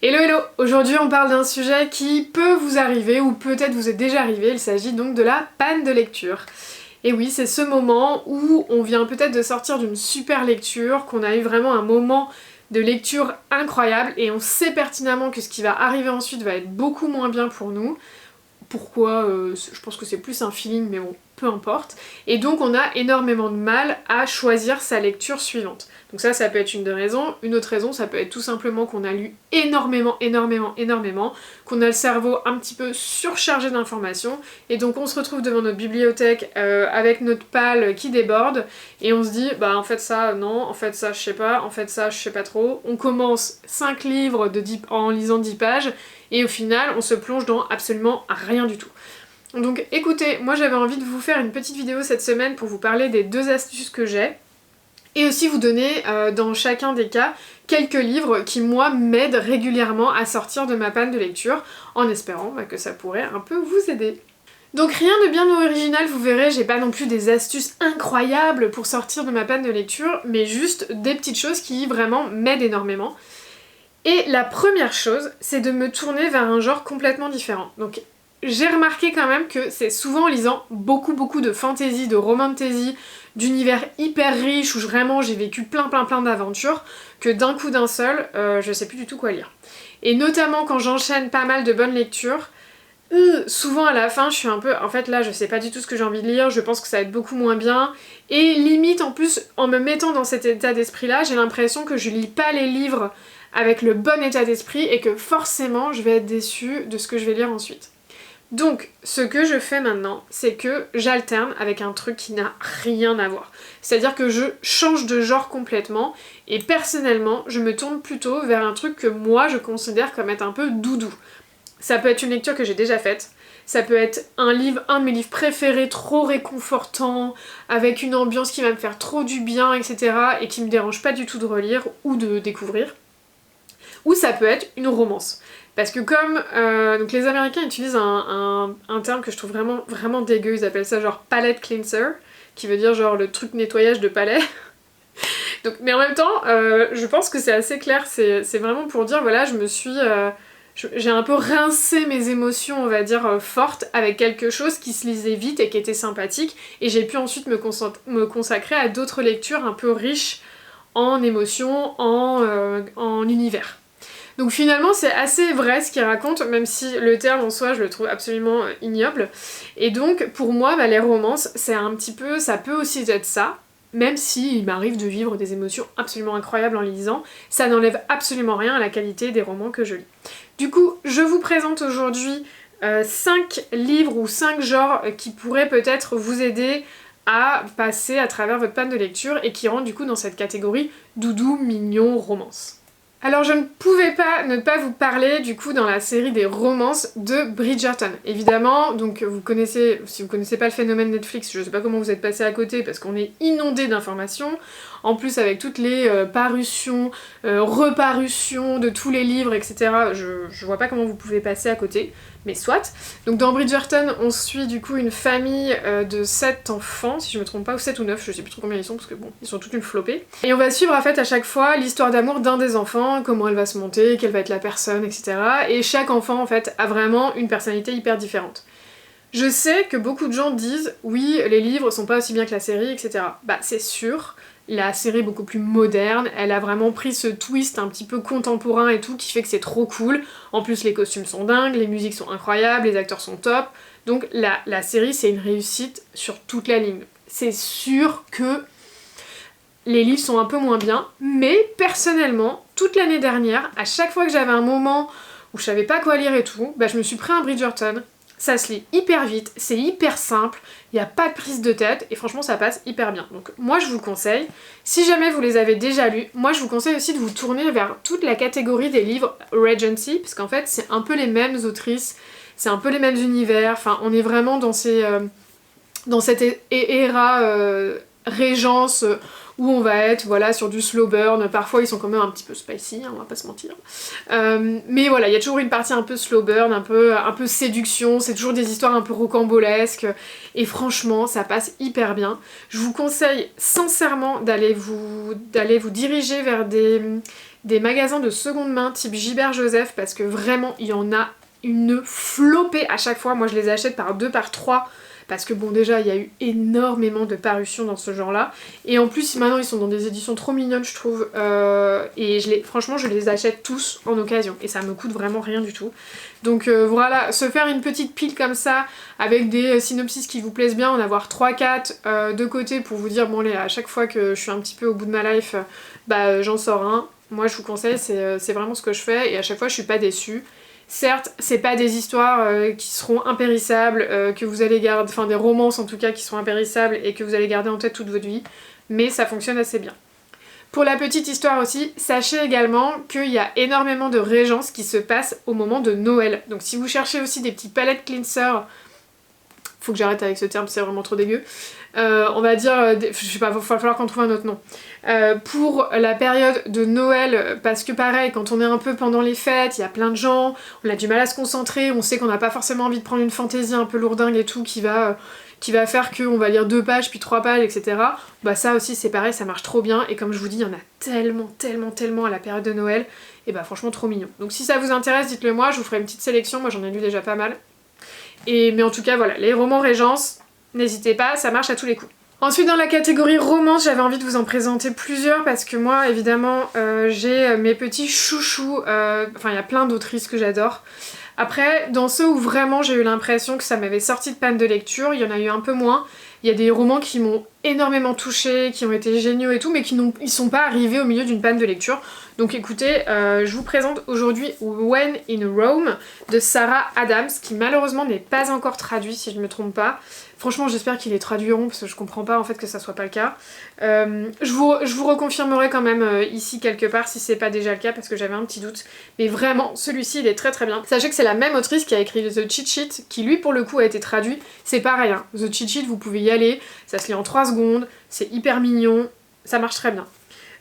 Hello hello! Aujourd'hui on parle d'un sujet qui peut vous arriver ou peut-être vous est déjà arrivé, il s'agit donc de la panne de lecture. Et oui, c'est ce moment où on vient peut-être de sortir d'une super lecture, qu'on a eu vraiment un moment de lecture incroyable et on sait pertinemment que ce qui va arriver ensuite va être beaucoup moins bien pour nous. Pourquoi je pense que c'est plus un feeling, mais bon, peu importe. Et donc on a énormément de mal à choisir sa lecture suivante. Donc ça peut être une des raisons. Une autre raison, ça peut être tout simplement qu'on a lu énormément, qu'on a le cerveau un petit peu surchargé d'informations, et donc on se retrouve devant notre bibliothèque avec notre palle qui déborde, et on se dit, bah en fait ça, non, en fait ça, je sais pas, en fait ça, je sais pas trop. On commence 5 livres en lisant 10 pages, et au final, on se plonge dans absolument rien du tout. Donc écoutez, moi j'avais envie de vous faire une petite vidéo cette semaine pour vous parler des 2 astuces que j'ai, et aussi vous donner, dans chacun des cas, quelques livres qui, moi, m'aident régulièrement à sortir de ma panne de lecture, en espérant que ça pourrait un peu vous aider. Donc rien de bien original, vous verrez, j'ai pas non plus des astuces incroyables pour sortir de ma panne de lecture, mais juste des petites choses qui vraiment m'aident énormément. Et la première chose, c'est de me tourner vers un genre complètement différent. Donc j'ai remarqué quand même que c'est souvent en lisant beaucoup de fantasy, de romantasy, d'univers hyper riches où vraiment j'ai vécu plein d'aventures, que d'un coup d'un seul, je sais plus du tout quoi lire. Et notamment quand j'enchaîne pas mal de bonnes lectures, souvent à la fin je suis un peu, en fait là je sais pas du tout ce que j'ai envie de lire, je pense que ça va être beaucoup moins bien, et limite en plus en me mettant dans cet état d'esprit là, j'ai l'impression que je lis pas les livres avec le bon état d'esprit et que forcément je vais être déçue de ce que je vais lire ensuite. Donc, ce que je fais maintenant, c'est que j'alterne avec un truc qui n'a rien à voir. C'est-à-dire que je change de genre complètement, et personnellement, je me tourne plutôt vers un truc que moi je considère comme être un peu doudou. Ça peut être une lecture que j'ai déjà faite, ça peut être un de mes livres préférés, trop réconfortant, avec une ambiance qui va me faire trop du bien, etc., et qui me dérange pas du tout de relire ou de découvrir. Ou ça peut être une romance. Parce que comme donc les Américains utilisent un terme que je trouve vraiment dégueu, ils appellent ça genre palette cleanser, qui veut dire genre le truc nettoyage de palais. Donc, mais en même temps, je pense que c'est assez clair, c'est vraiment pour dire voilà, j'ai un peu rincé mes émotions, on va dire, fortes avec quelque chose qui se lisait vite et qui était sympathique, et j'ai pu ensuite me consacrer à d'autres lectures un peu riches en émotions, en univers. Donc finalement c'est assez vrai ce qu'il raconte, même si le terme en soi je le trouve absolument ignoble. Et donc pour moi les romances c'est un petit peu, ça peut aussi être ça, même si il m'arrive de vivre des émotions absolument incroyables en lisant, ça n'enlève absolument rien à la qualité des romans que je lis. Du coup je vous présente aujourd'hui 5 livres ou 5 genres qui pourraient peut-être vous aider à passer à travers votre panne de lecture et qui rentrent du coup dans cette catégorie doudou, mignon, romance. Alors je ne pouvais pas ne pas vous parler du coup dans la série des romances de Bridgerton. Évidemment, donc vous connaissez, si vous connaissez pas le phénomène Netflix, je sais pas comment vous êtes passé à côté parce qu'on est inondé d'informations. En plus avec toutes les parutions, reparutions de tous les livres, etc. Je vois pas comment vous pouvez passer à côté, mais soit. Donc dans Bridgerton, on suit du coup une famille de 7 enfants, si je me trompe pas, ou 7 ou 9, je sais plus trop combien ils sont, parce que bon, ils sont toute une flopée. Et on va suivre en fait à chaque fois l'histoire d'amour d'un des enfants, comment elle va se monter, quelle va être la personne, etc. Et chaque enfant en fait a vraiment une personnalité hyper différente. Je sais que beaucoup de gens disent oui, les livres sont pas aussi bien que la série, etc. Bah c'est sûr, la série est beaucoup plus moderne, elle a vraiment pris ce twist un petit peu contemporain et tout qui fait que c'est trop cool. En plus les costumes sont dingues, les musiques sont incroyables, les acteurs sont top. Donc la série c'est une réussite sur toute la ligne. C'est sûr que les livres sont un peu moins bien, mais personnellement, toute l'année dernière, à chaque fois que j'avais un moment où je savais pas quoi lire et tout, bah je me suis pris un Bridgerton. Ça se lit hyper vite, c'est hyper simple, il n'y a pas de prise de tête et franchement ça passe hyper bien. Donc moi je vous conseille, si jamais vous les avez déjà lus, moi je vous conseille aussi de vous tourner vers toute la catégorie des livres Regency, parce qu'en fait c'est un peu les mêmes autrices, c'est un peu les mêmes univers, enfin on est vraiment dans cette ère régence où on va être voilà, sur du slow burn, parfois ils sont quand même un petit peu spicy, hein, on va pas se mentir. Mais voilà, il y a toujours une partie un peu slow burn, un peu séduction, c'est toujours des histoires un peu rocambolesques, et franchement ça passe hyper bien. Je vous conseille sincèrement d'aller vous diriger vers des des magasins de seconde main type Gilbert Joseph parce que vraiment il y en a une flopée à chaque fois. Moi je les achète par 2, par 3 parce que bon déjà il y a eu énormément de parutions dans ce genre là et en plus maintenant ils sont dans des éditions trop mignonnes je trouve et franchement je les achète tous en occasion et ça me coûte vraiment rien du tout. Donc voilà, se faire une petite pile comme ça avec des synopsis qui vous plaisent bien, en avoir 3-4 de côté pour vous dire bon allez à chaque fois que je suis un petit peu au bout de ma life bah j'en sors un. Moi je vous conseille, c'est vraiment ce que je fais et à chaque fois je suis pas déçue. Certes, c'est pas des histoires qui seront impérissables, que vous allez garder, enfin des romances en tout cas qui seront impérissables et que vous allez garder en tête toute votre vie, mais ça fonctionne assez bien. Pour la petite histoire aussi, sachez également qu'il y a énormément de régence qui se passe au moment de Noël. Donc si vous cherchez aussi des petits palette cleansers, faut que j'arrête avec ce terme, c'est vraiment trop dégueu. On va dire, je sais pas, il va falloir qu'on trouve un autre nom. Pour la période de Noël, parce que pareil, quand on est un peu pendant les fêtes, il y a plein de gens, on a du mal à se concentrer, on sait qu'on n'a pas forcément envie de prendre une fantaisie un peu lourdingue et tout qui va faire qu'on va lire 2 pages puis 3 pages, etc. Bah ça aussi c'est pareil, ça marche trop bien et comme je vous dis, il y en a tellement à la période de Noël, et bah franchement trop mignon. Donc si ça vous intéresse, dites-le moi, je vous ferai une petite sélection, moi j'en ai lu déjà pas mal. Mais en tout cas voilà, les romans Régence, n'hésitez pas, ça marche à tous les coups. Ensuite dans la catégorie romance, j'avais envie de vous en présenter plusieurs parce que moi évidemment j'ai mes petits chouchous, enfin il y a plein d'autrices que j'adore. Après, dans ceux où vraiment j'ai eu l'impression que ça m'avait sorti de panne de lecture, il y en a eu un peu moins. Il y a des romans qui m'ont énormément touchée, qui ont été géniaux et tout, mais qui ils sont pas arrivés au milieu d'une panne de lecture. Donc écoutez, je vous présente aujourd'hui When in Rome de Sarah Adams, qui malheureusement n'est pas encore traduit si je me trompe pas. Franchement j'espère qu'ils les traduiront parce que je comprends pas en fait que ça soit pas le cas. Je vous reconfirmerai quand même ici quelque part si c'est pas déjà le cas parce que j'avais un petit doute. Mais vraiment celui-ci il est très bien. Sachez que c'est la même autrice qui a écrit The Cheat Sheet qui lui pour le coup a été traduit. C'est pareil, hein. The Cheat Sheet vous pouvez y aller, ça se lit en 3 secondes, c'est hyper mignon, ça marche très bien.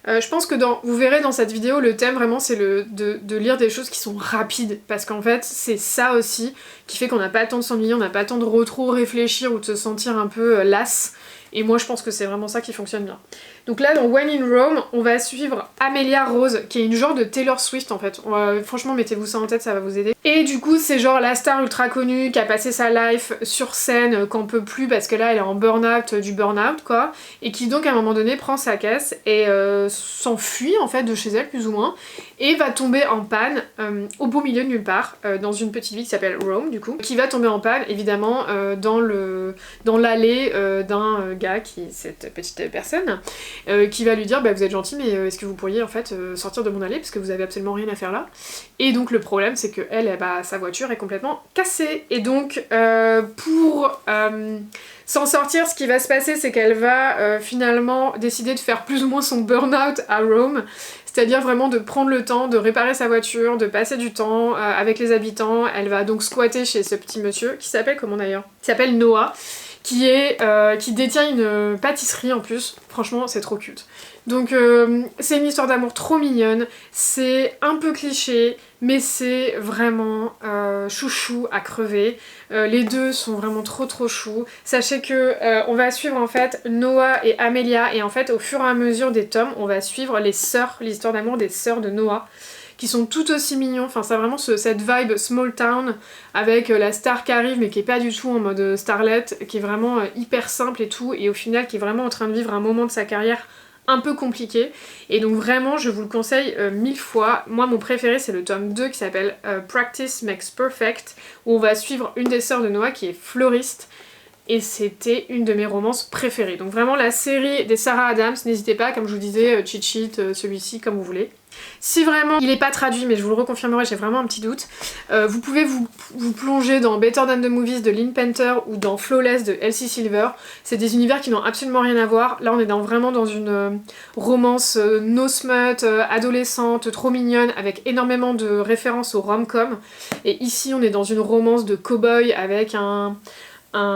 Je pense que vous verrez dans cette vidéo, le thème vraiment c'est de lire des choses qui sont rapides, parce qu'en fait c'est ça aussi qui fait qu'on n'a pas le temps de s'ennuyer, on n'a pas le temps de trop réfléchir ou de se sentir un peu lasse, et moi je pense que c'est vraiment ça qui fonctionne bien. Donc là dans When in Rome, on va suivre Amelia Rose, qui est une genre de Taylor Swift en fait. Franchement mettez-vous ça en tête, ça va vous aider. Et du coup c'est genre la star ultra connue qui a passé sa life sur scène, qu'en peut plus parce que là elle est en burn-out du burn-out quoi, et qui donc à un moment donné prend sa caisse et s'enfuit en fait de chez elle plus ou moins, et va tomber en panne au beau milieu de nulle part, dans une petite ville qui s'appelle Rome du coup, qui va tomber en panne évidemment dans l'allée d'un gars cette petite personne, qui va lui dire bah vous êtes gentil mais est-ce que vous pourriez en fait sortir de mon allée parce que vous avez absolument rien à faire là. Et donc le problème c'est que elle sa voiture est complètement cassée et donc pour s'en sortir, ce qui va se passer c'est qu'elle va finalement décider de faire plus ou moins son burn-out à Rome, c'est-à-dire vraiment de prendre le temps de réparer sa voiture, de passer du temps avec les habitants. Elle va donc squatter chez ce petit monsieur qui s'appelle comment d'ailleurs ? Qui s'appelle Noah, qui détient une pâtisserie en plus. Franchement c'est trop cute. Donc c'est une histoire d'amour trop mignonne, c'est un peu cliché, mais c'est vraiment chouchou à crever. Les deux sont vraiment trop choux. Sachez que on va suivre en fait Noah et Amelia, et en fait au fur et à mesure des tomes, on va suivre les sœurs, l'histoire d'amour des sœurs de Noah, qui sont tout aussi mignons. Enfin ça a vraiment cette vibe small town avec la star qui arrive mais qui est pas du tout en mode starlet, qui est vraiment hyper simple et tout, et au final qui est vraiment en train de vivre un moment de sa carrière un peu compliqué, et donc vraiment je vous le conseille 1000 fois. Moi mon préféré c'est le tome 2 qui s'appelle Practice Makes Perfect, où on va suivre une des sœurs de Noah qui est fleuriste, et c'était une de mes romances préférées. Donc vraiment la série des Sarah Adams, n'hésitez pas, comme je vous disais, Cheat Sheet, celui-ci, comme vous voulez. Si vraiment il n'est pas traduit, mais je vous le reconfirmerai, j'ai vraiment un petit doute, vous pouvez vous plonger dans Better Than the Movies de Lynn Painter ou dans Flawless de Elsie Silver. C'est des univers qui n'ont absolument rien à voir. Là on est vraiment dans une romance no smut, adolescente, trop mignonne, avec énormément de références au rom-com. Et ici on est dans une romance de cow-boy avec un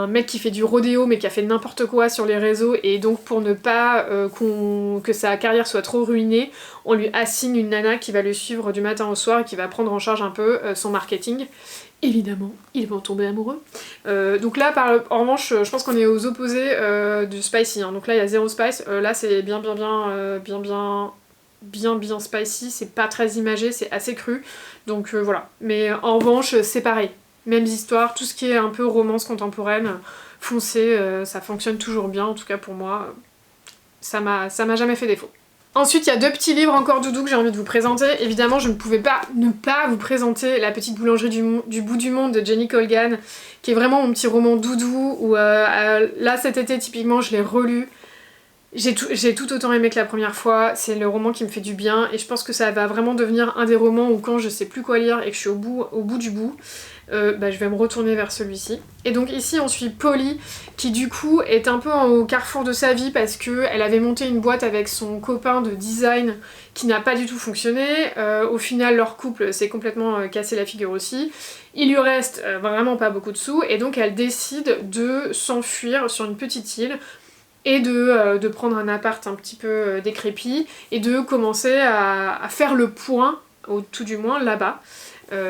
mec qui fait du rodéo mais qui a fait n'importe quoi sur les réseaux, et donc pour ne pas que sa carrière soit trop ruinée, on lui assigne une nana qui va le suivre du matin au soir et qui va prendre en charge un peu son marketing. Évidemment, il va en tomber amoureux. Donc là, en revanche, je pense qu'on est aux opposés du spicy, hein. Donc là, il y a zéro spice. Là, c'est bien bien spicy, c'est pas très imagé, c'est assez cru, donc voilà. Mais en revanche, c'est pareil, mêmes histoires, tout ce qui est un peu romance contemporaine, foncez, ça fonctionne toujours bien, en tout cas pour moi, ça m'a jamais fait défaut. Ensuite, il y a 2 petits livres encore doudou que j'ai envie de vous présenter. Évidemment, je ne pouvais pas ne pas vous présenter La petite boulangerie du bout du monde de Jenny Colgan, qui est vraiment mon petit roman doudou, où là, cet été, typiquement, je l'ai relu. J'ai tout autant aimé que la première fois, c'est le roman qui me fait du bien, et je pense que ça va vraiment devenir un des romans où quand je sais plus quoi lire et que je suis au bout du bout, je vais me retourner vers celui-ci. Et donc ici on suit Polly, qui du coup est un peu au carrefour de sa vie parce qu'elle avait monté une boîte avec son copain de design qui n'a pas du tout fonctionné. Au final leur couple s'est complètement cassé la figure aussi. Il lui reste vraiment pas beaucoup de sous, et donc elle décide de s'enfuir sur une petite île et de prendre un appart un petit peu décrépit et de commencer à faire le point, au tout du moins là-bas,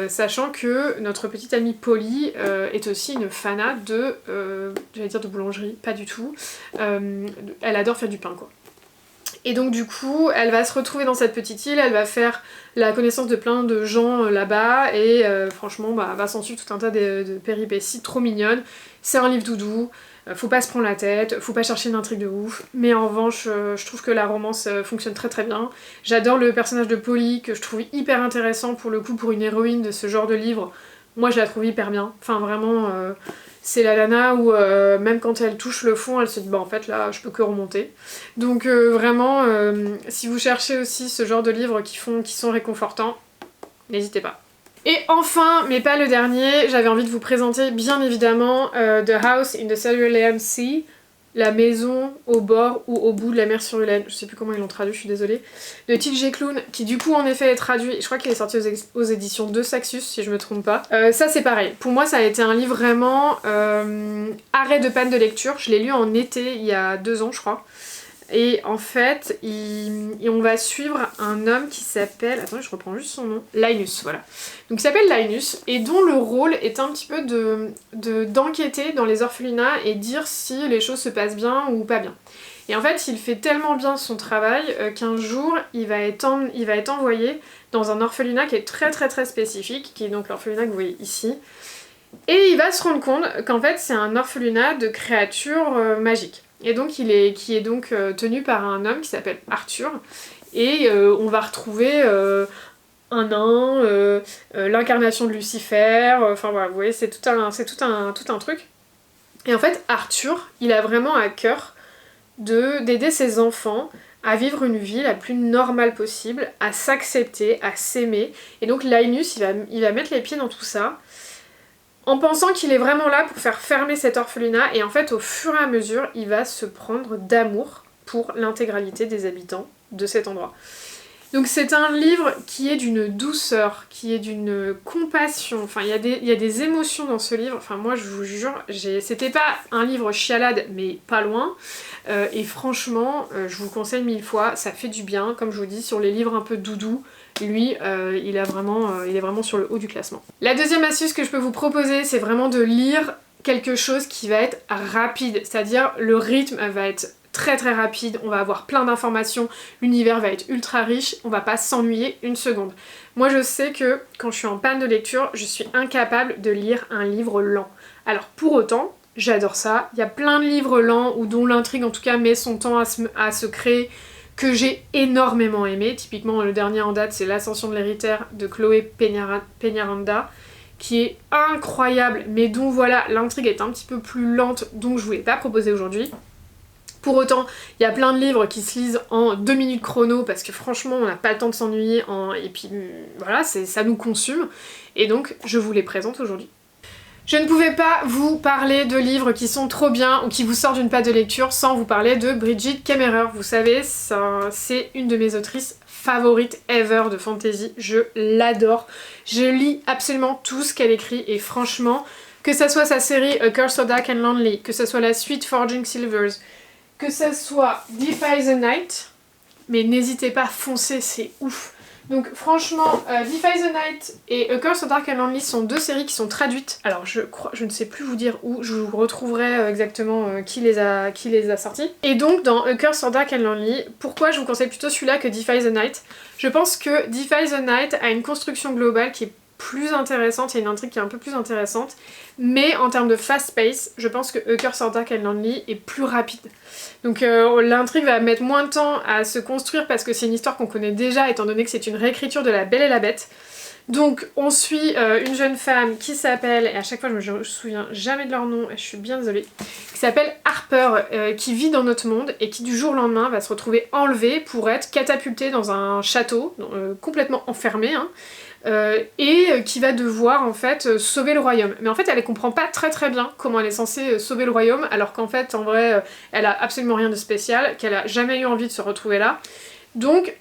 sachant que notre petite amie Polly est aussi une fanat j'allais dire de boulangerie, pas du tout, elle adore faire du pain quoi. Et donc du coup, elle va se retrouver dans cette petite île, elle va faire la connaissance de plein de gens là-bas, et franchement, va s'en suivre tout un tas de péripéties trop mignonnes. C'est un livre doudou, faut pas se prendre la tête, faut pas chercher une intrigue de ouf, mais en revanche, je trouve que la romance fonctionne très très bien. J'adore le personnage de Polly, que je trouve hyper intéressant pour le coup pour une héroïne de ce genre de livre. Moi je la trouve hyper bien, enfin vraiment... c'est la nana où même quand elle touche le fond, elle se dit bah en fait là je peux que remonter. Donc vraiment, si vous cherchez aussi ce genre de livres qui sont réconfortants, n'hésitez pas. Et enfin, mais pas le dernier, j'avais envie de vous présenter bien évidemment The House in the Cerulean Sea, la maison au bord ou au bout de la mer Cérulaine, je sais plus comment ils l'ont traduit, je suis désolée, de T.J. Klune, qui du coup en effet est traduit, je crois qu'il est sorti aux éditions de Saxus si je me trompe pas. Ça c'est pareil, pour moi ça a été un livre vraiment arrêt de panne de lecture, je l'ai lu en été il y a 2 ans je crois. Et en fait, on va suivre un homme qui s'appelle... Attendez, je reprends juste son nom. Linus, voilà. Donc il s'appelle Linus, et dont le rôle est un petit peu d'enquêter dans les orphelinats et dire si les choses se passent bien ou pas bien. Et en fait, il fait tellement bien son travail qu'un jour, il va être envoyé dans un orphelinat qui est très très très spécifique, qui est donc l'orphelinat que vous voyez ici. Et il va se rendre compte qu'en fait, c'est un orphelinat de créatures magiques. Et donc qui est donc tenu par un homme qui s'appelle Arthur, et on va retrouver un nain, l'incarnation de Lucifer, enfin voilà, vous voyez, c'est tout un truc. Et en fait, Arthur, il a vraiment à cœur d'aider ses enfants à vivre une vie la plus normale possible, à s'accepter, à s'aimer. Et donc Linus, il va mettre les pieds dans tout ça, en pensant qu'il est vraiment là pour faire fermer cet orphelinat, et en fait au fur et à mesure il va se prendre d'amour pour l'intégralité des habitants de cet endroit. Donc c'est un livre qui est d'une douceur, qui est d'une compassion, enfin il y a des émotions dans ce livre, enfin moi je vous jure, c'était pas un livre chialade mais pas loin, et franchement je vous conseille 1000 fois, ça fait du bien, comme je vous dis, sur les livres un peu doudou, lui il est vraiment sur le haut du classement. La deuxième astuce que je peux vous proposer, c'est vraiment de lire quelque chose qui va être rapide, c'est-à-dire le rythme va être très très rapide, on va avoir plein d'informations, l'univers va être ultra riche, on va pas s'ennuyer une seconde. Moi je sais que quand je suis en panne de lecture, je suis incapable de lire un livre lent. Alors pour autant, j'adore ça, il y a plein de livres lents ou dont l'intrigue en tout cas met son temps à se créer, que j'ai énormément aimé. Typiquement le dernier en date c'est L'Ascension de l'héritière de Chloé Peñaranda, qui est incroyable, mais dont voilà, l'intrigue est un petit peu plus lente, donc je vous l'ai pas proposé aujourd'hui. Pour autant, il y a plein de livres qui se lisent en 2 minutes chrono parce que franchement on n'a pas le temps de s'ennuyer et puis voilà, ça nous consume, et donc je vous les présente aujourd'hui. Je ne pouvais pas vous parler de livres qui sont trop bien ou qui vous sortent d'une patte de lecture sans vous parler de Brigid Kemmerer. Vous savez, c'est une de mes autrices favorites ever de fantasy, je l'adore. Je lis absolument tout ce qu'elle écrit, et franchement, que ça soit sa série A Curse so Dark and Lonely, que ça soit la suite Forging Silvers, que ça soit Defy the Night, mais n'hésitez pas, foncez, c'est ouf. Donc franchement, Defy the Night et A Curse of Dark and Lonely sont deux séries qui sont traduites. Alors je ne sais plus vous dire où, je vous retrouverai exactement qui les a sortis. Et donc dans A Curse of Dark and Lonely, pourquoi je vous conseille plutôt celui-là que Defy the Night? Je pense que Defy the Night a une construction globale qui est plus intéressante, il y a une intrigue qui est un peu plus intéressante, mais en termes de fast pace, je pense que A Curse of Dark and Lonely est plus rapide. Donc l'intrigue va mettre moins de temps à se construire parce que c'est une histoire qu'on connaît déjà étant donné que c'est une réécriture de La Belle et la Bête. Donc on suit une jeune femme qui s'appelle, et à chaque fois je me souviens jamais de leur nom, et je suis bien désolée, qui s'appelle Harper, qui vit dans notre monde et qui du jour au lendemain va se retrouver enlevée pour être catapultée dans un château, complètement enfermée, hein, et qui va devoir en fait sauver le royaume. Mais en fait elle comprend pas très bien comment elle est censée sauver le royaume, alors qu'en fait en vrai elle a absolument rien de spécial, qu'elle a jamais eu envie de se retrouver là. Donc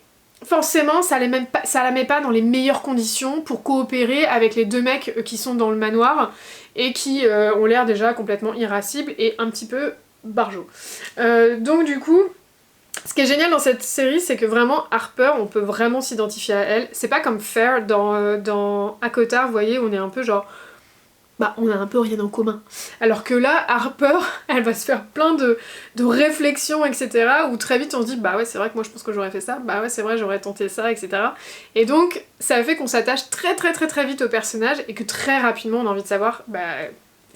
forcément ça la met pas dans les meilleures conditions pour coopérer avec les deux mecs qui sont dans le manoir et qui ont l'air déjà complètement irascibles et un petit peu barjots. Donc du coup, ce qui est génial dans cette série, c'est que vraiment Harper, on peut vraiment s'identifier à elle. C'est pas comme Fair dans Akotar, vous voyez, on est un peu genre... Bah on a un peu rien en commun. Alors que là, Harper, elle va se faire plein de réflexions, etc. où très vite on se dit bah ouais c'est vrai que moi je pense que j'aurais fait ça, bah ouais c'est vrai j'aurais tenté ça, etc. Et donc ça fait qu'on s'attache très vite au personnage et que très rapidement on a envie de savoir bah,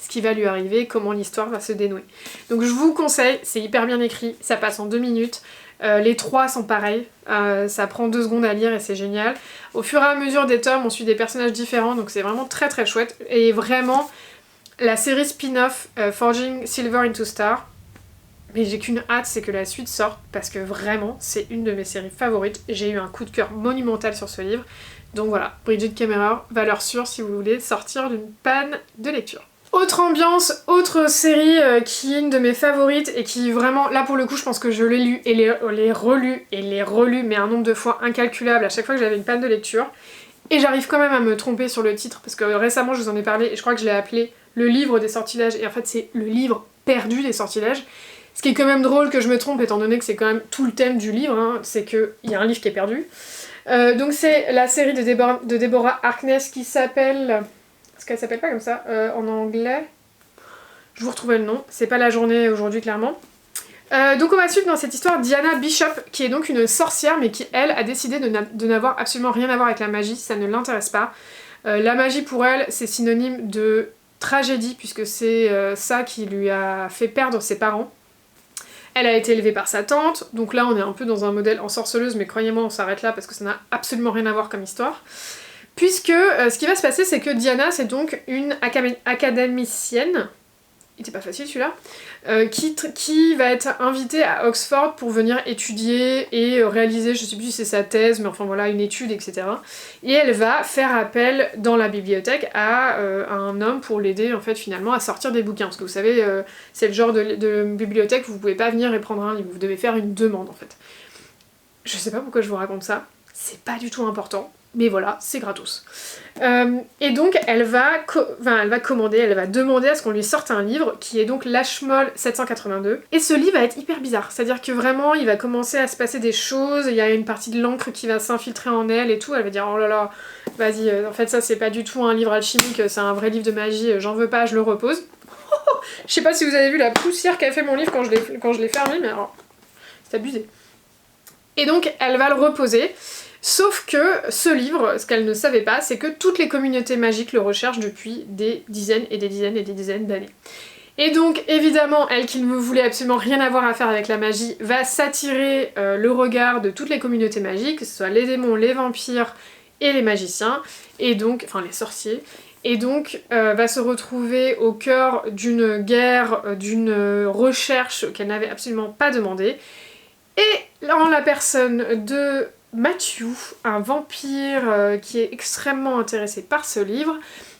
ce qui va lui arriver, comment l'histoire va se dénouer. Donc je vous conseille, c'est hyper bien écrit, ça passe en 2 minutes. Les 3 sont pareils, ça prend 2 secondes à lire et c'est génial. Au fur et à mesure des tomes, on suit des personnages différents, donc c'est vraiment très chouette. Et vraiment, la série spin-off Forging Silver into Star, mais j'ai qu'une hâte, c'est que la suite sorte, parce que vraiment, c'est une de mes séries favorites. J'ai eu un coup de cœur monumental sur ce livre. Donc voilà, Bridget Kemmerer, valeur sûre si vous voulez sortir d'une panne de lecture. Autre ambiance, autre série qui est une de mes favorites et qui vraiment, là pour le coup je pense que je l'ai lu et les relus mais un nombre de fois incalculable à chaque fois que j'avais une panne de lecture. Et j'arrive quand même à me tromper sur le titre parce que récemment je vous en ai parlé et je crois que je l'ai appelé Le livre des sortilèges et en fait c'est Le livre perdu des sortilèges. Ce qui est quand même drôle que je me trompe étant donné que c'est quand même tout le thème du livre, hein, c'est qu'il y a un livre qui est perdu. Donc c'est la série de Deborah Harkness qui s'appelle... Parce qu'elle s'appelle pas comme ça en anglais. Je vous retrouvais le nom. C'est pas la journée aujourd'hui, clairement. Donc on va suivre dans cette histoire Diana Bishop, qui est donc une sorcière, mais qui, elle, a décidé de n'avoir absolument rien à voir avec la magie. Ça ne l'intéresse pas. La magie, pour elle, c'est synonyme de tragédie, puisque c'est ça qui lui a fait perdre ses parents. Elle a été élevée par sa tante, donc là on est un peu dans un modèle ensorceleuse, mais croyez-moi, on s'arrête là parce que ça n'a absolument rien à voir comme histoire. Puisque ce qui va se passer, c'est que Diana, c'est donc une académicienne, il était pas facile celui-là, qui va être invitée à Oxford pour venir étudier et réaliser, je sais plus si c'est sa thèse, mais enfin voilà, une étude, etc. Et elle va faire appel dans la bibliothèque à un homme pour l'aider en fait finalement à sortir des bouquins. Parce que vous savez, c'est le genre de bibliothèque où vous pouvez pas venir et prendre un livre, vous devez faire une demande en fait. Je sais pas pourquoi je vous raconte ça, c'est pas du tout important. Mais voilà, c'est gratos. Et donc elle va commander, elle va demander à ce qu'on lui sorte un livre qui est donc Lashmol 782. Et ce livre va être hyper bizarre, c'est-à-dire que vraiment il va commencer à se passer des choses, il y a une partie de l'encre qui va s'infiltrer en elle et tout, elle va dire oh là là, vas-y, en fait ça c'est pas du tout un livre alchimique, c'est un vrai livre de magie, j'en veux pas, je le repose. Je sais pas si vous avez vu la poussière qu'a fait mon livre quand je l'ai fermé, mais alors, c'est abusé. Et donc elle va le reposer. Sauf que ce livre, ce qu'elle ne savait pas, c'est que toutes les communautés magiques le recherchent depuis des dizaines et des dizaines et des dizaines d'années. Et donc, évidemment, elle qui ne voulait absolument rien avoir à faire avec la magie, va s'attirer le regard de toutes les communautés magiques, que ce soit les démons, les vampires et les magiciens, et donc, enfin les sorciers, et donc va se retrouver au cœur d'une guerre, d'une recherche qu'elle n'avait absolument pas demandée. Et en la personne de Matthew, un vampire qui est extrêmement intéressé par ce livre,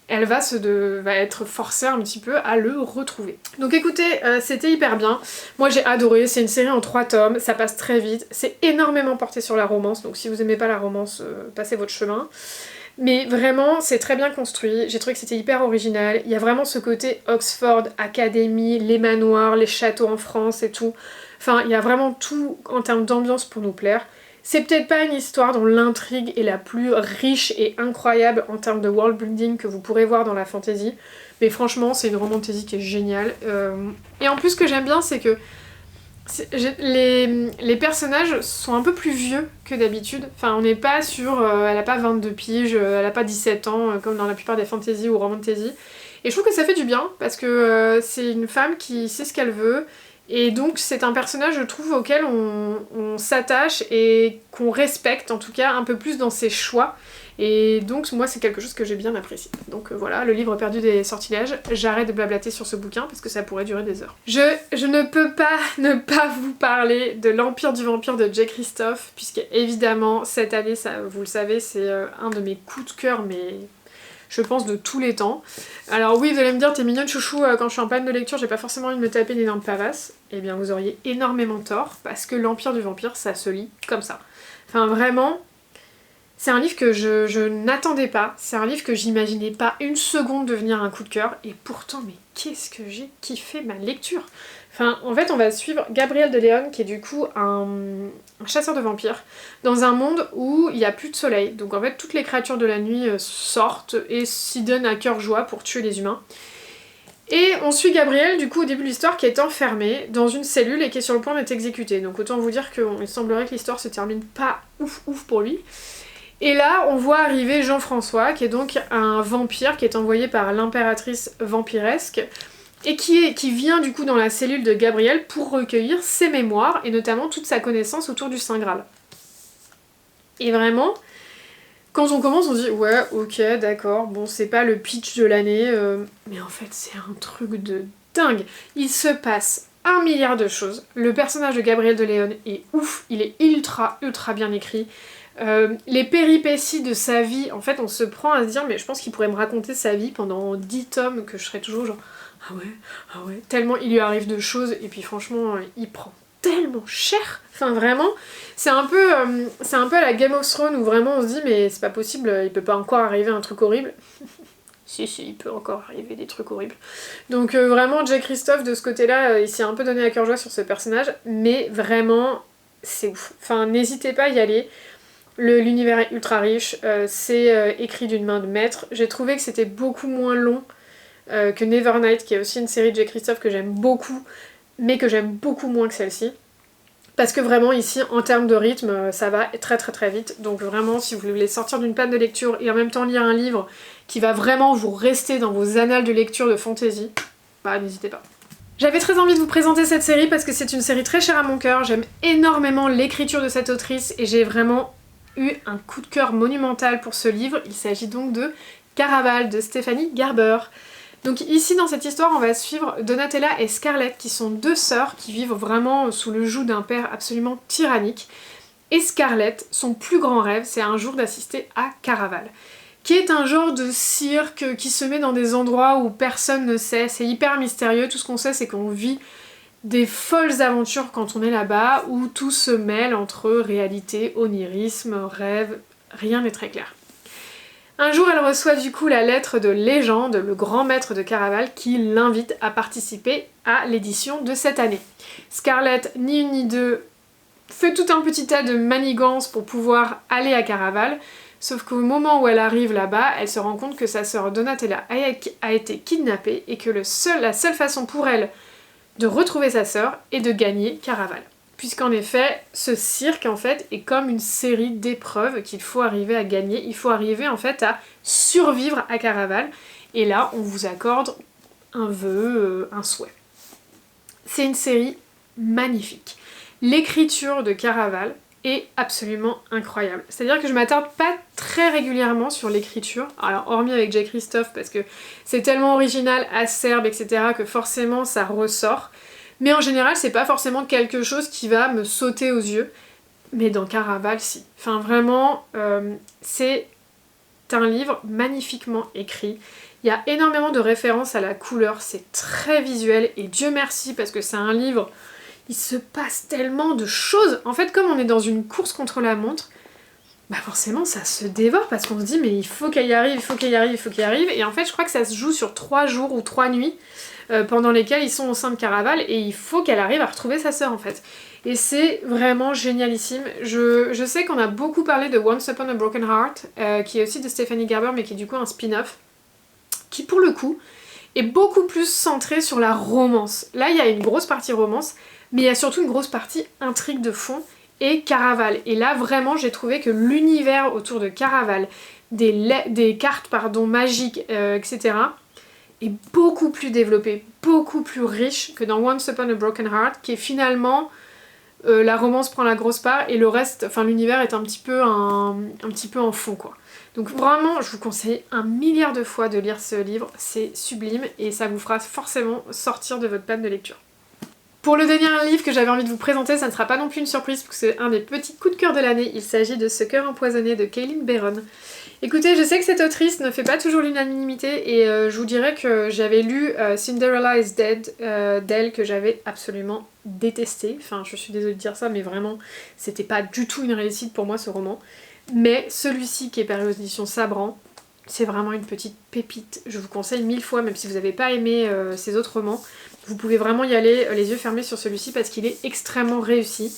elle va être forcée un petit peu à le retrouver. Donc écoutez, c'était hyper bien. Moi j'ai adoré, c'est une série en 3 tomes, ça passe très vite, c'est énormément porté sur la romance, donc si vous aimez pas la romance, passez votre chemin. Mais vraiment, c'est très bien construit, j'ai trouvé que c'était hyper original, il y a vraiment ce côté Oxford, Académie, les manoirs, les châteaux en France et tout. Enfin, il y a vraiment tout en termes d'ambiance pour nous plaire. C'est peut-être pas une histoire dont l'intrigue est la plus riche et incroyable en termes de world building que vous pourrez voir dans la fantasy, mais franchement c'est une romantasy qui est géniale. Et en plus ce que j'aime bien c'est que les personnages sont un peu plus vieux que d'habitude. Enfin, on n'est pas sur... elle a pas 22 piges, elle a pas 17 ans, comme dans la plupart des fantasy ou romantasy. Et je trouve que ça fait du bien, parce que c'est une femme qui sait ce qu'elle veut, et donc c'est un personnage, je trouve, auquel on s'attache et qu'on respecte, en tout cas, un peu plus dans ses choix. Et donc moi c'est quelque chose que j'ai bien apprécié. Donc voilà, le livre perdu des sortilèges, j'arrête de blablater sur ce bouquin parce que ça pourrait durer des heures. Je ne peux pas ne pas vous parler de l'Empire du Vampire de Jay Kristoff, puisque évidemment cette année, ça, vous le savez, c'est un de mes coups de cœur, mais je pense de tous les temps. Alors oui, vous allez me dire, t'es mignonne chouchou, quand je suis en panne de lecture, j'ai pas forcément envie de me taper une énorme pavasse. Eh bien vous auriez énormément tort, parce que l'Empire du Vampire, ça se lit comme ça. Enfin vraiment... C'est un livre que je n'attendais pas, c'est un livre que j'imaginais pas une seconde devenir un coup de cœur, et pourtant, mais qu'est-ce que j'ai kiffé ma lecture! Enfin, en fait, on va suivre Gabriel de Leon, qui est du coup un chasseur de vampires, dans un monde où il n'y a plus de soleil. Donc en fait, toutes les créatures de la nuit sortent et s'y donnent à cœur joie pour tuer les humains. Et on suit Gabriel, du coup, au début de l'histoire, qui est enfermé dans une cellule et qui est sur le point d'être exécuté. Donc autant vous dire qu'il semblerait que l'histoire se termine pas ouf pour lui. Et là, on voit arriver Jean-François, qui est donc un vampire qui est envoyé par l'impératrice vampiresque, et qui vient du coup dans la cellule de Gabriel pour recueillir ses mémoires, et notamment toute sa connaissance autour du Saint Graal. Et vraiment, quand on commence, on se dit ouais, ok, d'accord, bon, c'est pas le pitch de l'année, mais en fait, c'est un truc de dingue. Il se passe 1 milliard de choses. Le personnage de Gabriel de Leon est ouf, il est ultra bien écrit. Les péripéties de sa vie, en fait on se prend à se dire mais je pense qu'il pourrait me raconter sa vie pendant 10 tomes, que je serais toujours genre ah ouais, tellement il lui arrive de choses, et puis franchement il prend tellement cher, enfin vraiment c'est un peu à la Game of Thrones où vraiment on se dit mais c'est pas possible, il peut pas encore arriver un truc horrible. Si, il peut encore arriver des trucs horribles. Donc vraiment Jay Kristoff de ce côté là, il s'est un peu donné à cœur joie sur ce personnage, mais vraiment c'est ouf, enfin n'hésitez pas à y aller. L'univers est ultra riche, c'est écrit d'une main de maître. J'ai trouvé que c'était beaucoup moins long que Nevernight, qui est aussi une série de Jay Kristoff que j'aime beaucoup, mais que j'aime beaucoup moins que celle-ci. Parce que vraiment ici, en termes de rythme, ça va très vite. Donc vraiment, si vous voulez sortir d'une panne de lecture et en même temps lire un livre qui va vraiment vous rester dans vos annales de lecture de fantasy, bah n'hésitez pas. J'avais très envie de vous présenter cette série parce que c'est une série très chère à mon cœur. J'aime énormément l'écriture de cette autrice et j'ai vraiment eu un coup de cœur monumental pour ce livre. Il s'agit donc de Caraval de Stéphanie Garber. Donc ici dans cette histoire on va suivre Donatella et Scarlett qui sont deux sœurs qui vivent vraiment sous le joug d'un père absolument tyrannique. Et Scarlett, son plus grand rêve c'est un jour d'assister à Caraval, qui est un genre de cirque qui se met dans des endroits où personne ne sait, c'est hyper mystérieux, tout ce qu'on sait c'est qu'on vit des folles aventures quand on est là-bas, où tout se mêle entre réalité, onirisme, rêve, rien n'est très clair. Un jour, elle reçoit du coup la lettre de Légende, le grand maître de Caraval, qui l'invite à participer à l'édition de cette année. Scarlett, ni une ni deux, fait tout un petit tas de manigances pour pouvoir aller à Caraval, sauf qu'au moment où elle arrive là-bas, elle se rend compte que sa sœur Donatella a été kidnappée et que la seule façon pour elle de retrouver sa sœur et de gagner Caraval. Puisqu'en effet, ce cirque en fait est comme une série d'épreuves qu'il faut arriver à gagner, il faut arriver en fait à survivre à Caraval, et là on vous accorde un vœu, un souhait. C'est une série magnifique. L'écriture de Caraval est absolument incroyable. C'est-à-dire que je m'attarde pas très régulièrement sur l'écriture, alors hormis avec Jay Kristoff parce que c'est tellement original, acerbe, etc. que forcément ça ressort, mais en général c'est pas forcément quelque chose qui va me sauter aux yeux, mais dans Caraval si. Enfin vraiment, c'est un livre magnifiquement écrit, il y a énormément de références à la couleur, c'est très visuel, et Dieu merci parce que c'est un livre... Il se passe tellement de choses. En fait, comme on est dans une course contre la montre, bah forcément ça se dévore parce qu'on se dit mais il faut qu'elle y arrive, il faut qu'elle y arrive, il faut qu'elle y arrive. Et en fait, je crois que ça se joue sur 3 jours ou 3 nuits pendant lesquelles ils sont au sein de Caraval et il faut qu'elle arrive à retrouver sa sœur en fait. Et c'est vraiment génialissime. Je sais qu'on a beaucoup parlé de Once Upon a Broken Heart, qui est aussi de Stephanie Gerber, mais qui est du coup un spin-off, qui pour le coup est beaucoup plus centré sur la romance. Là, il y a une grosse partie romance, mais il y a surtout une grosse partie intrigue de fond et Caraval. Et là, vraiment, j'ai trouvé que l'univers autour de Caraval, des cartes magiques, etc., est beaucoup plus développé, beaucoup plus riche que dans Once Upon a Broken Heart, qui est finalement... la romance prend la grosse part et le reste, enfin l'univers est un petit peu en fond quoi. Donc vraiment, je vous conseille 1 milliard de fois de lire ce livre, c'est sublime et ça vous fera forcément sortir de votre panne de lecture. Pour le dernier livre que j'avais envie de vous présenter, ça ne sera pas non plus une surprise parce que c'est un des petits coups de cœur de l'année, il s'agit de Ce cœur empoisonné de Kaylin Barron. Écoutez, je sais que cette autrice ne fait pas toujours l'unanimité et je vous dirais que j'avais lu Cinderella is Dead d'elle que j'avais absolument détesté. Enfin, je suis désolée de dire ça, mais vraiment, c'était pas du tout une réussite pour moi ce roman. Mais celui-ci qui est paru aux éditions Sabran, c'est vraiment une petite pépite. Je vous conseille 1000 fois, même si vous n'avez pas aimé ces autres romans. Vous pouvez vraiment y aller les yeux fermés sur celui-ci parce qu'il est extrêmement réussi.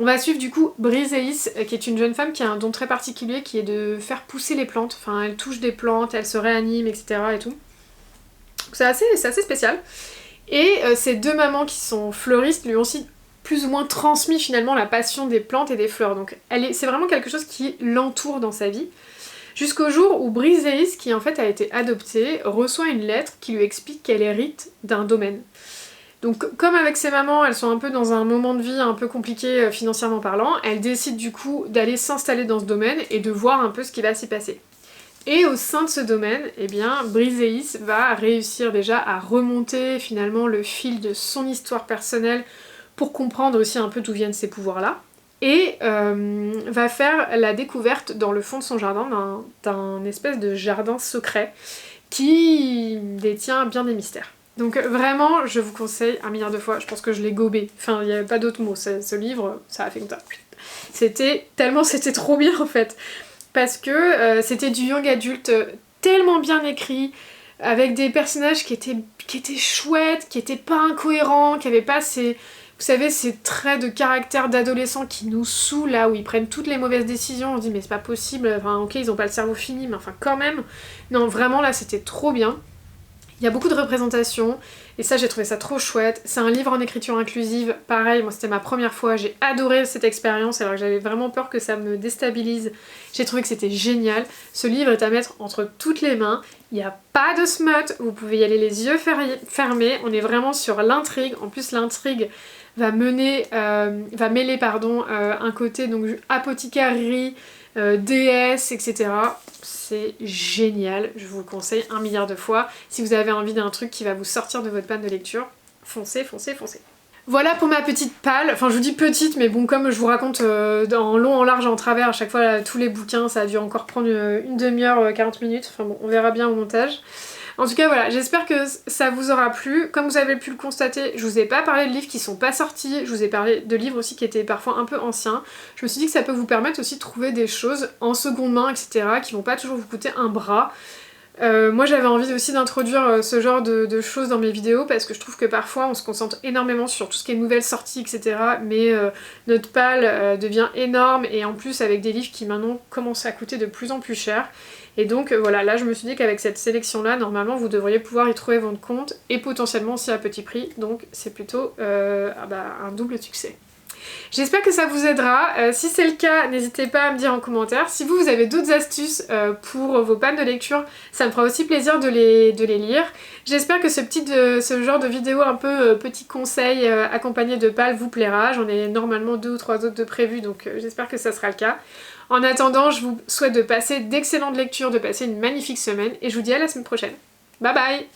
On va suivre du coup Briseis, qui est une jeune femme qui a un don très particulier qui est de faire pousser les plantes. Enfin, elle touche des plantes, elle se réanime, etc. et tout. C'est assez spécial. Et ces deux mamans qui sont fleuristes lui ont aussi plus ou moins transmis finalement la passion des plantes et des fleurs. Donc c'est vraiment quelque chose qui l'entoure dans sa vie. Jusqu'au jour où Briseis, qui en fait a été adoptée, reçoit une lettre qui lui explique qu'elle hérite d'un domaine. Donc comme avec ses mamans, elles sont un peu dans un moment de vie un peu compliqué financièrement parlant, elle décide du coup d'aller s'installer dans ce domaine et de voir un peu ce qui va s'y passer. Et au sein de ce domaine, eh bien, Briseis va réussir déjà à remonter finalement le fil de son histoire personnelle pour comprendre aussi un peu d'où viennent ces pouvoirs-là. Et va faire la découverte dans le fond de son jardin d'un espèce de jardin secret qui détient bien des mystères. Donc vraiment, je vous conseille 1 milliard de fois, je pense que je l'ai gobé, enfin il n'y avait pas d'autre mot, ce livre, ça a fait comme ça. C'était trop bien en fait, parce que c'était du young adulte tellement bien écrit, avec des personnages qui étaient chouettes, qui étaient pas incohérents, qui avaient pas ces... Vous savez, ces traits de caractère d'adolescents qui nous saoulent, là où ils prennent toutes les mauvaises décisions, on se dit mais c'est pas possible, enfin ok ils ont pas le cerveau fini, mais enfin quand même. Non vraiment là c'était trop bien. Il y a beaucoup de représentations, et ça j'ai trouvé ça trop chouette. C'est un livre en écriture inclusive, pareil, moi c'était ma première fois, j'ai adoré cette expérience alors que j'avais vraiment peur que ça me déstabilise. J'ai trouvé que c'était génial. Ce livre est à mettre entre toutes les mains, il n'y a pas de smut, vous pouvez y aller les yeux fermés, on est vraiment sur l'intrigue, en plus l'intrigue va mêler un côté donc apothicarie, déesse, etc. C'est génial, je vous le conseille 1 milliard de fois. Si vous avez envie d'un truc qui va vous sortir de votre panne de lecture, foncez, foncez, foncez. Voilà pour ma petite palle, enfin je vous dis petite mais bon comme je vous raconte en long, en large, en travers à chaque fois là, tous les bouquins ça a dû encore prendre une demi-heure, 40 minutes, enfin bon on verra bien au montage. En tout cas voilà, j'espère que ça vous aura plu. Comme vous avez pu le constater, je vous ai pas parlé de livres qui sont pas sortis, je vous ai parlé de livres aussi qui étaient parfois un peu anciens. Je me suis dit que ça peut vous permettre aussi de trouver des choses en seconde main, etc. qui vont pas toujours vous coûter un bras. Moi j'avais envie aussi d'introduire ce genre de choses dans mes vidéos parce que je trouve que parfois on se concentre énormément sur tout ce qui est nouvelles sorties, etc. Mais notre palle devient énorme et en plus avec des livres qui maintenant commencent à coûter de plus en plus cher. Et donc voilà, là je me suis dit qu'avec cette sélection là, normalement vous devriez pouvoir y trouver votre compte et potentiellement aussi à petit prix, donc c'est plutôt un double succès. J'espère que ça vous aidera, si c'est le cas n'hésitez pas à me dire en commentaire. Si vous avez d'autres astuces pour vos pannes de lecture, ça me fera aussi plaisir de les lire. J'espère que ce genre de vidéo un peu petit conseil accompagné de pales vous plaira. J'en ai normalement 2 ou 3 autres de prévus donc j'espère que ça sera le cas. En attendant, je vous souhaite de passer d'excellentes lectures, de passer une magnifique semaine et je vous dis à la semaine prochaine. Bye bye!